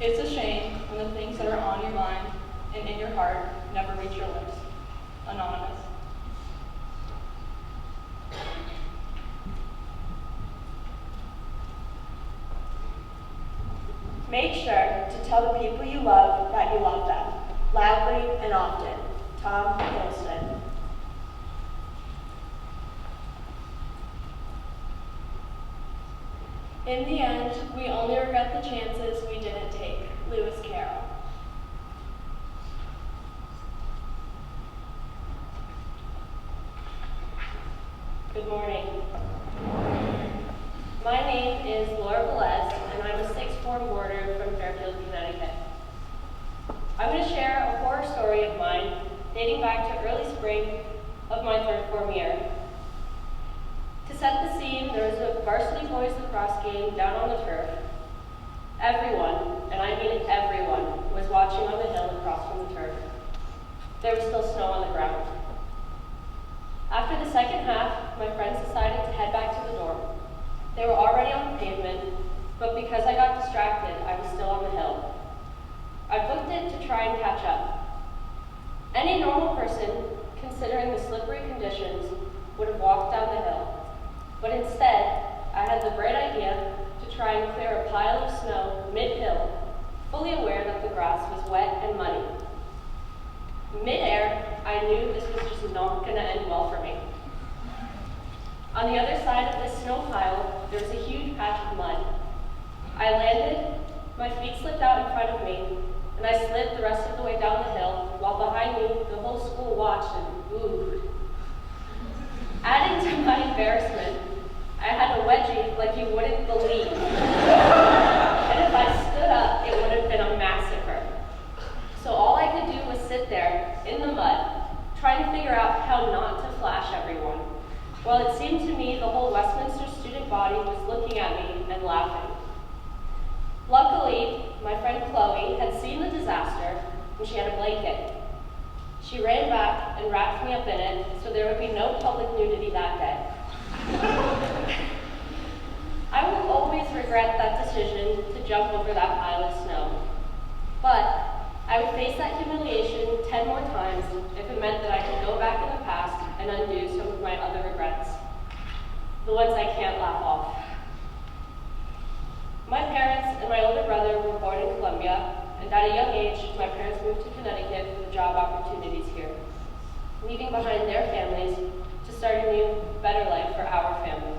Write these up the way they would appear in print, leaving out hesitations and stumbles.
It's a shame when the things that are on your mind and in your heart never reach your lips. Anonymous. Make sure to tell the people you love that you love them, loudly and often. Tom Hiddleston. In the end, we only regret the chances we didn't take. Lewis Carroll. Good morning. My name is Laura Velez, and I'm a sixth form boarder from Fairfield, Connecticut. I'm going to share a horror story of mine dating back to early spring of my third form year. To set the scene, there was a varsity boys lacrosse game down on the turf. Everyone, and I mean everyone, was watching on the hill across from the turf. There was still snow on the ground. After the second half, my friends decided to head back to the dorm. They were already on the pavement, but because I got distracted, I was still on the hill. I booked it to try and catch up. Any normal person, considering the slippery conditions, would have walked down the hill. But instead, I had the bright idea to try and clear a pile of snow mid-hill, fully aware that the grass was wet and muddy. Mid-air, I knew this was just not going to end well for me. On the other side of this snow pile, there was a huge patch of mud. I landed, my feet slipped out in front of me, and I slid the rest of the way down the hill, while behind me, the whole school watched and booed. Adding to my embarrassment, I had a wedgie like you wouldn't believe. And if I stood up, it would have been a massacre. So all I could do was sit there in the mud, trying to figure out how not to flash everyone. Well, it seemed to me the whole Westminster student body was looking at me and laughing. Luckily, my friend Chloe had seen the disaster, and she had a blanket. She ran back and wrapped me up in it, so there would be no public nudity that day. I will always regret that decision to jump over that pile of snow. But I would face that humiliation 10 more times if it meant that I could go back in the past and undo some of my other regrets. The ones I can't laugh off. My parents and my older brother were born in Colombia, and at a young age, my parents moved to Connecticut for job opportunities here, leaving behind their families to start a new, better life for our family.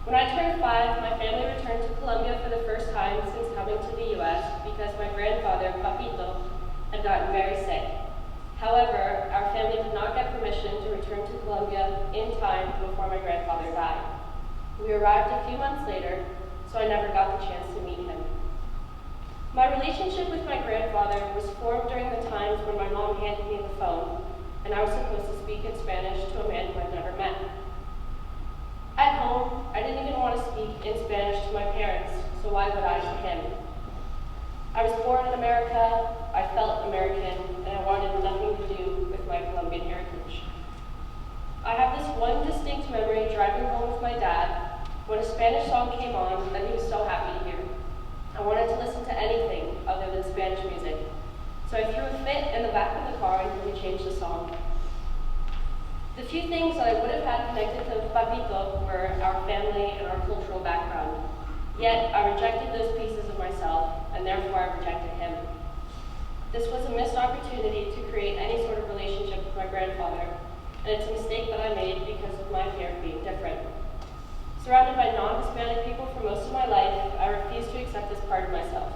When I turned 5, my family returned to Colombia for the first time since coming to the U.S. because my grandfather, Papito, had gotten very sick. However, our family did not get permission to return to Colombia in time before my grandfather died. We arrived a few months later, so I never got the chance to meet him. My relationship with my grandfather was formed during the times when my mom handed me the phone, and I was supposed to speak in Spanish to a man who I'd never met. At home, I didn't even want to speak in Spanish to my parents, so why would I to him? I was born in America, I felt American, and I wanted nothing to do with my Colombian heritage. I have this one distinct memory driving home with my dad when a Spanish song came on that he was so happy to hear. I wanted to listen to anything other than Spanish music, so I threw a fit in the back of the car until we changed the song. The few things that I would have had connected to Papito were our family and our cultural background. Yet I rejected those pieces of myself, and therefore I rejected him. This was a missed opportunity to create any sort of relationship with my grandfather, and it's a mistake that I made because of my fear of being different. Surrounded by non-Hispanic people for most of my life, I refused to accept this part of myself.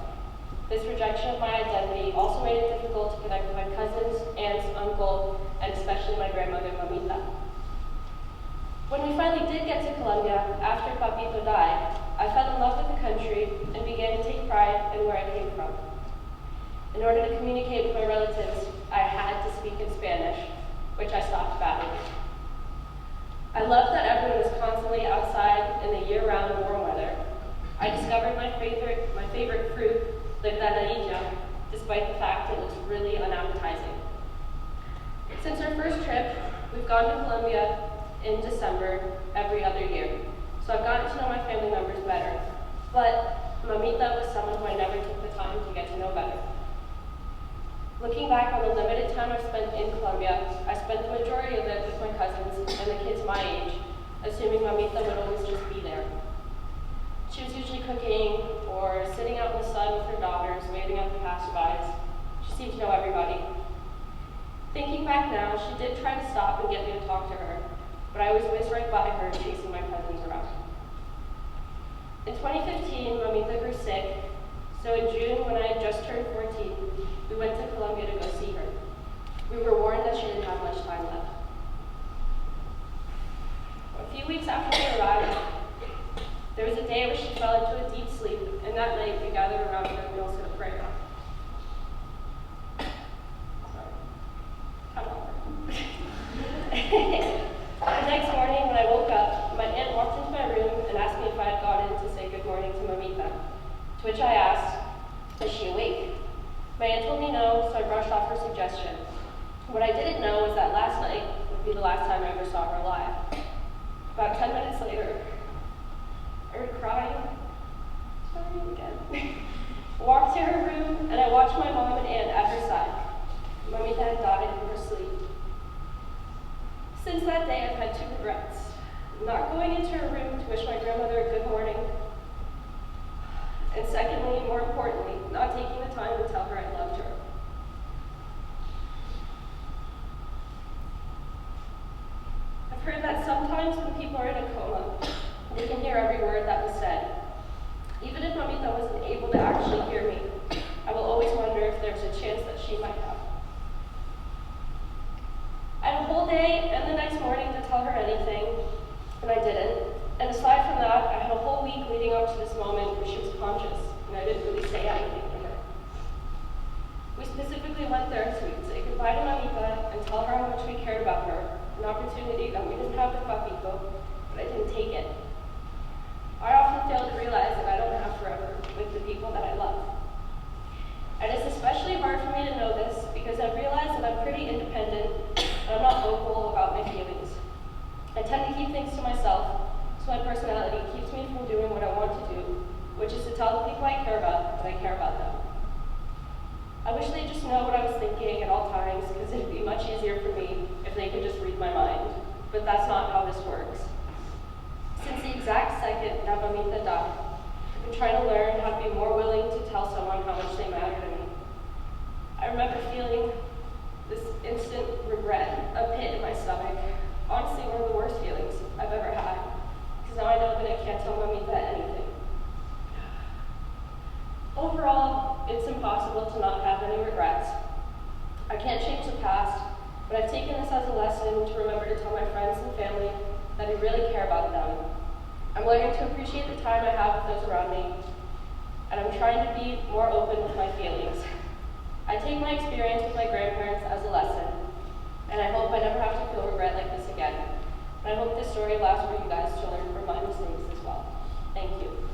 This rejection of my identity also made it difficult to connect with my cousins, aunts, uncle, and especially my grandmother, Mamita. When we finally did get to Colombia, after Papito died, I fell in love with the country and began to take pride in where I came from. In order to communicate with my relatives, I had to speak in Spanish, which I stopped battling. I loved that everyone was constantly outside in the year-round warm weather. I discovered my favorite fruit, the granadilla, despite the fact it looks really unappetizing. Since our first trip, we've gone to Colombia in December every other year, so I've gotten to know my family members better. But Mamita was someone who I never took the time can get to know better. Looking back on the limited time I've spent in Colombia, I spent the majority of it with my cousins and the kids my age, assuming Mamita would always just be there. She was usually cooking or sitting out in the sun with her daughters, waving at the passerbys. She seemed to know everybody. Thinking back now, she did try to stop and get me to talk to her, but I always whizzed right by her, chasing my cousins around. In 2015, Mamita grew sick, so in June, when I had just turned 14, we went to Colombia to go see her. We were warned that she didn't have much time left. A few weeks after we arrived, there was a day where she fell into a deep sleep, and that night we gathered around her and we all said a prayer. The next morning, when I woke up, my aunt walked into my room and asked me if I had got in to say good morning to Mamita, to which I asked, is she awake? My aunt told me no, so I brushed off her suggestion. What I didn't know was that last night would be the last time I ever saw her alive. About 10 minutes later, I heard crying again. Walked to her room, and I watched my mom and aunt at her side. Mamita had died in her sleep. Since that day, I've had two regrets. Not going into her room to wish my grandmother a good morning, and secondly, more importantly, not taking the time to tell her I loved her. I've heard that sometimes when people are in a coma, they can hear every word that was said. Even if Mamita wasn't able to actually hear me, I will always wonder if there's a chance that she might have. I had a whole day and the next morning to tell her anything, and I didn't. And aside from that, I had a whole week leading up to this moment where she was conscious, and I didn't really say anything to her. We specifically went there to say goodbye to Mamita and tell her how much we cared about her, an opportunity that we didn't have with Papito, but I didn't take it. I often fail to realize that I don't have forever with the people that I love. And it's especially hard for me to know this because I've realized that I'm pretty independent and I'm not vocal about my feelings. I tend to keep things to myself, so my personality keeps me from doing what I want to do, which is to tell the people I care about that I care about them. I wish they'd just know what I was thinking at all times, because it'd be much easier for me if they could just read my mind, but that's not how this works. Since the exact second that Mamita died, I've been trying to learn how to be more willing to tell someone how much they matter to me. I remember feeling this instant regret, a pit in my stomach, honestly one of the worst feelings I've ever had, because now I know that I can't tell Mamita anything. Overall, it's impossible to not have any regrets. I can't change the past, but I've taken this as a lesson to remember to tell my friends and family that I really care about them. I'm learning to appreciate the time I have with those around me, and I'm trying to be more open with my feelings. I take my experience with my grandparents as a lesson, and I hope I never have to feel regret like this again. And I hope this story allows for you guys to learn from my mistakes as well. Thank you.